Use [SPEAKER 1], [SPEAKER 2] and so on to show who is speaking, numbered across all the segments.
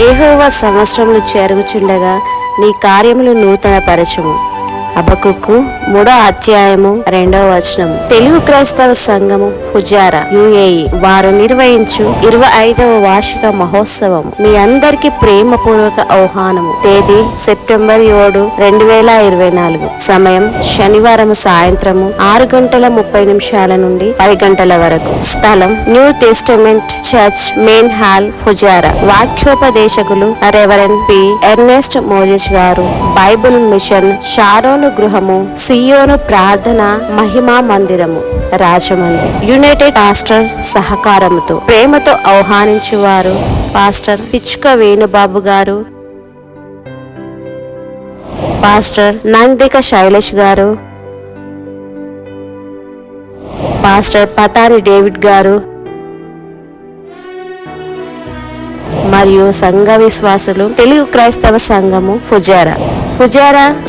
[SPEAKER 1] యెహోవా సంవత్సరములు జరుగుచుండగా నీ కార్యములు నూతన పరచము. హబక్కుకు 3వ అధ్యాయము 2వ వచనం. తెలుగు క్రైస్తవ సంఘము ఫుజారా యుఏఈ వారు నిర్వహించు 25వ వార్షిక మహోత్సవం మీ అందరికి ప్రేమపూర్వక ఆహ్వానము. తేదీ సెప్టెంబర్ 7, 2024. సమయం శనివారం సాయంత్రము 6:30 నుండి 10 గంటల వరకు. స్థలం New Testament church main hall ఫుజారా. వాక్యోపదేశకులు రెవరెండ్ పి ఎర్నెస్ట్ మోజెస్ గారు. బైబిల్ మిషన్ షారోను గృహము, సియోను ప్రార్థన మహిమా మందిరము, రాజమండ్రి. యునైటెడ్ పాస్టర్ సహకారముతో ప్రేమతో ఆహ్వానించువారు పాస్టర్ పిచ్చుక వేణుబాబు గారు, పాస్టర్ నందిక శైలేష్ గారు, పాస్టర్ పతాని డేవిడ్ గారు మరియు సంఘ విశ్వాసులు. తెలుగు క్రైస్తవ సంఘము ఫుజారా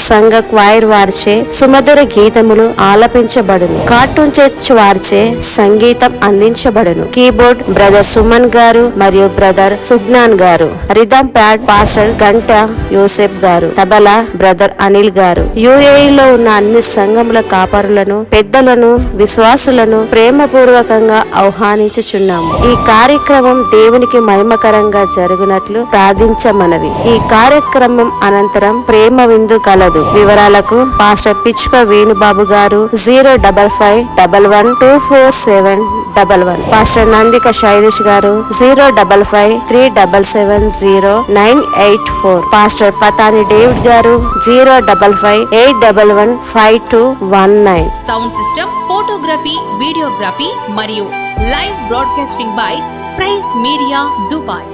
[SPEAKER 1] సంఘ క్వైర్ వారిచే సుమధుర గీతములు ఆలపించబడును. కార్టూన్ చర్చ్ వారిచే సంగీతం అందించబడును. కీబోర్డ్ బ్రదర్ సుమన్ గారు మరియు బ్రదర్ సుజ్ఞాన్ గారు. రిథమ్ ప్యాడ్ పాస్టర్ గంట యోసెఫ్ గారు. తబలా బ్రదర్ అనిల్ గారు. యుఏఈలో ఉన్న అన్ని సంఘముల కాపరులను, పెద్దలను, విశ్వాసులను ప్రేమపూర్వకంగా ఆహ్వానించుచున్నాము. ఈ కార్యక్రమం దేవునికి మహిమకరంగా జరుగునట్లు ప్రార్థించమనవి. ఈ కార్యక్రమం అనంతరం ప్రేమ విందు కలదు. వివరాలకు పాస్టర్ పిచ్చుక వేణుబాబు గారు 05511247111. పాస్టర్ నందిక శైలేష్ గారు 05537700984. పాస్టర్ పతాని డేవిడ్ గారు 05581152219.
[SPEAKER 2] సౌండ్ సిస్టమ్, ఫోటోగ్రఫీ, వీడియోగ్రఫీ మరియు live broadcasting by prize media Dubai.